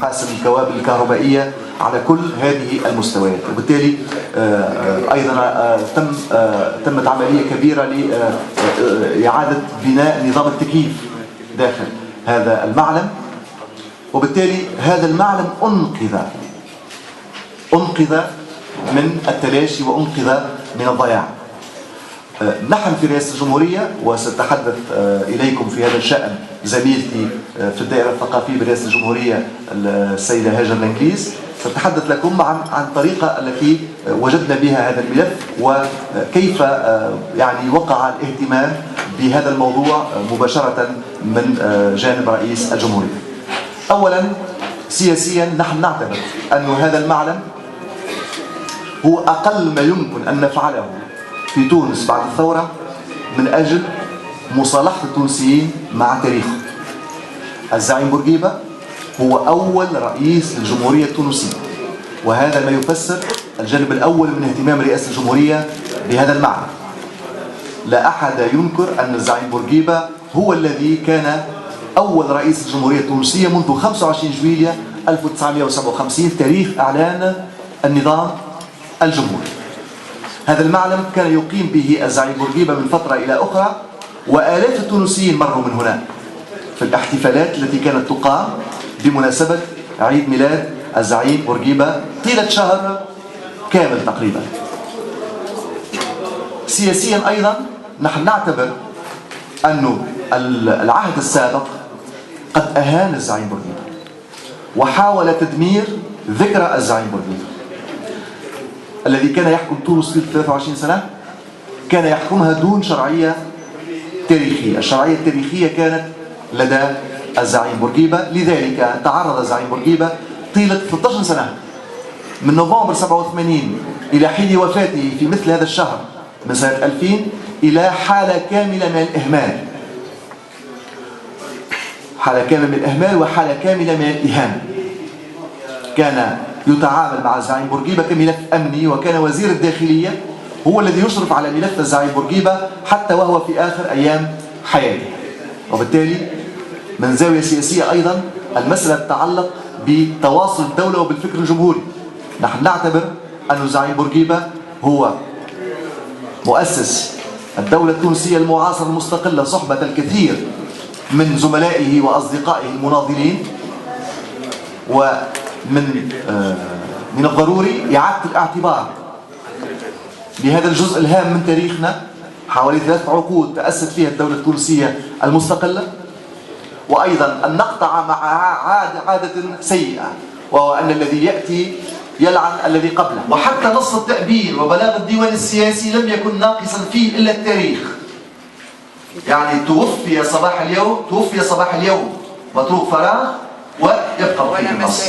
حاسم الكوابل الكهربائية على كل هذه المستويات، وبالتالي أيضا تمت عملية كبيرة لإعادة بناء نظام التكييف داخل هذا المعلم، وبالتالي هذا المعلم أنقذ من التلاشي وأنقذ من الضياع. نحن في رئاسة الجمهورية، وستتحدث إليكم في هذا الشأن زميلتي في الدائرة الثقافية برئاسة الجمهورية السيدة هاجر الإنجليز، ستتحدث لكم عن الطريقة التي وجدنا بها هذا الملف، وكيف يعني وقع الاهتمام بهذا الموضوع مباشرة من جانب رئيس الجمهورية. أولا سياسيا نحن نعتبر أن هذا المعلم هو أقل ما يمكن أن نفعله في تونس بعد الثورة من أجل مصالحة التونسيين مع تاريخه. الزعيم بورقيبة هو أول رئيس للجمهورية التونسية، وهذا ما يفسر الجانب الأول من اهتمام رئاسة الجمهورية بهذا المعنى. لا أحد ينكر أن الزعيم بورقيبة هو الذي كان أول رئيس الجمهورية التونسية منذ 25 جويلية 1957 تاريخ إعلان النظام الجمهوري. هذا المعلم كان يقيم به الزعيم بورقيبة من فترة إلى أخرى، وآلاف التونسيين مروا من هناك في الاحتفالات التي كانت تقام بمناسبة عيد ميلاد الزعيم بورقيبة طيلة شهر كامل تقريبا. سياسيا أيضا نحن نعتبر أن العهد السابق قد أهان الزعيم بورقيبة وحاول تدمير ذكرى الزعيم بورقيبة الذي كان يحكم تونس 23 سنة، كان يحكمها دون شرعية تاريخية. الشرعية التاريخية كانت لدى الزعيم بورقيبة، لذلك تعرض الزعيم بورقيبة طيلة 13 سنة من نوفمبر 87 إلى حين وفاته في مثل هذا الشهر من سنة 2000 إلى حالة كاملة من الإهمال، حالة كاملة من الإهمال وحالة كاملة من الإهانة. كان يتعامل مع الزعيم بورقيبة كملف أمني، وكان وزير الداخلية هو الذي يشرف على ملف الزعيم بورقيبة حتى وهو في آخر أيام حياته. وبالتالي من زاوية سياسية أيضا المسألة تتعلق بتواصل الدولة وبالفكر الجمهوري. نحن نعتبر أن الزعيم بورقيبة هو مؤسس الدولة التونسية المعاصرة المستقلة صحبة الكثير من زملائه وأصدقائه المناضلين، من الضروري إعادة الاعتبار بهذا الجزء الهام من تاريخنا. حوالي 3 عقود تأسست فيها الدولة التونسية المستقلة، وأيضا أن نقطع مع عادة سيئة، وهو أن الذي يأتي يلعن الذي قبله. وحتى نص التأبين وبلاغ الديوان السياسي لم يكن ناقصا فيه إلا التاريخ. يعني توفي صباح اليوم متروك فراغ ويبقى فيه النص.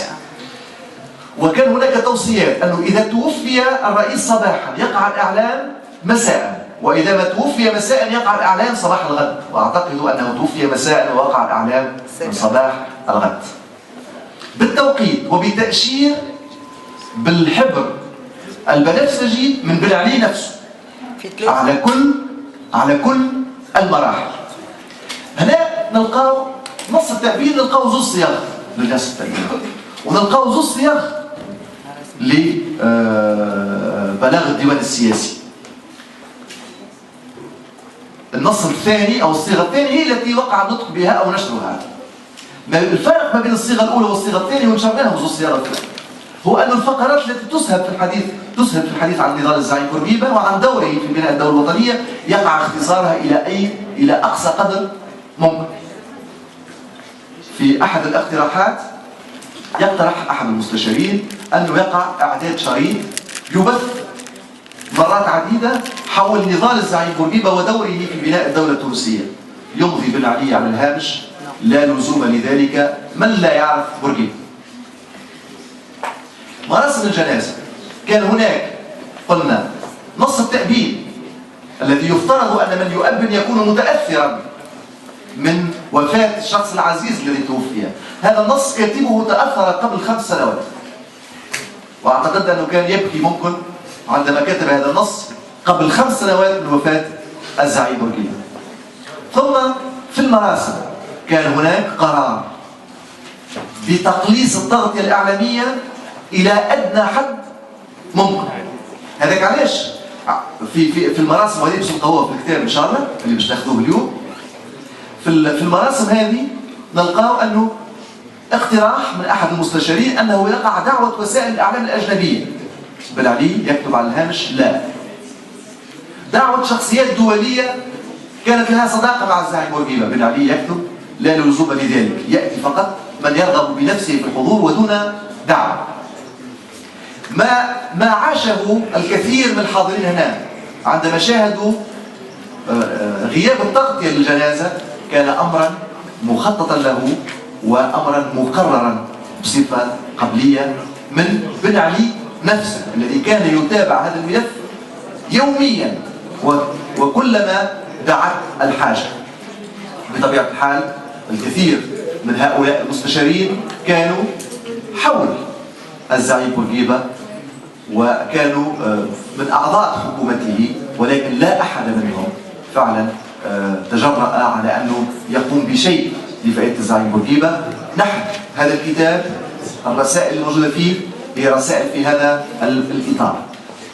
وكان هناك توصيات أنه إذا توفي الرئيس صباحا يقع الإعلام مساء، وإذا ما توفي مساء يقع الإعلام صباح الغد. وأعتقد أنه توفي مساء ووقع الإعلام صباح الغد بالتوقيت وبتأشير بالحبر البنفسجي من بن علي نفسه على كل المراحل. هنا نلقاو نص التأبين، نلقاو زوج صياغ لنص التأبين، ونلقاو زوج صياغ لبلاغ الديوان السياسي. النص الثاني أو الصيغة الثانية هي التي وقع النطق بها أو نشرها. الفرق ما بين الصيغة الأولى والصيغة الثانية، ونشرناها زوج صياغ هو أن الفقرات التي تسهب في الحديث عن نضال الزعيم بورقيبة وعن دوره في بناء الدولة الوطنية يقع اختصارها إلى أقصى قدر ممكن. في أحد الاقتراحات يقترح أحد المستشارين أنه يقع إعداد شريط يبث مرات عديدة حول نضال الزعيم بورقيبة ودوره في بناء الدولة التونسية. يمضي بن علي على الهامش: لا لزوم لذلك من لا يعرف بورقيبة. مراسم الجنازة كان هناك قلنا نص التأبين الذي يفترض أن من يؤبن يكون متأثرا من وفاة الشخص العزيز الذي توفي. هذا النص كاتبه تأثر قبل 5 سنوات، وأعتقد أنه كان يبكي ممكن عندما كتب هذا النص قبل 5 سنوات من وفاة الزعيم بورقيبة. ثم في المراسم كان هناك قرار بتقليص التغطية الإعلامية إلى أدنى حد ممكن. هذاك علاش في المراسم، وهذه باش نلقاوها في الكتاب إن شاء الله اللي باش ناخذوه اليوم. في المراسم هذه نلقاو أنه اقتراح من أحد المستشارين أنه يقع دعوة وسائل الإعلام الأجنبية. بن علي يكتب على الهامش: لا. دعوة شخصيات دولية كانت لها صداقة مع الزعيم بورقيبة. بن علي يكتب: لا لزوم لذلك، يأتي فقط من يرغب بنفسه في الحضور ودون دعوة. ما عاشه الكثير من الحاضرين هنا عندما شاهدوا غياب التغطية للجنازة كان أمرا مخططا له وأمرا مقررا بصفة قبلية من بن علي نفسه، الذي كان يتابع هذا الملف يوميا وكلما دعت الحاجة. بطبيعة الحال الكثير من هؤلاء المستشارين كانوا حول الزعيم بورقيبة وكانوا من أعضاء حكومته، ولكن لا أحد منهم فعلا تجرأ على أنه يقوم بشيء لفائدة الزعيم بورقيبة. نحن هذا الكتاب الرسائل الموجودة فيه هي رسائل في هذا الإطار.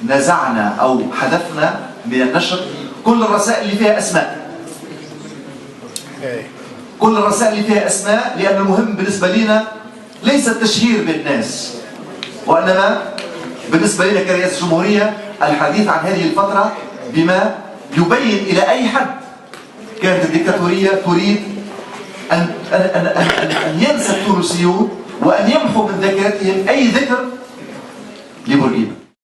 نزعنا أو حذفنا من النشر كل الرسائل اللي فيها أسماء، كل الرسائل اللي فيها أسماء، لأن المهم بالنسبة لنا ليس التشهير بالناس، وإنما بالنسبة لنا كرئاسة جمهورية الحديث عن هذه الفترة بما يبين إلى أي حد كانت الديكتاتورية تريد أن ينسى التونسيون وأن يمحوا من ذاكرتهم أي ذكر لبورقيبة.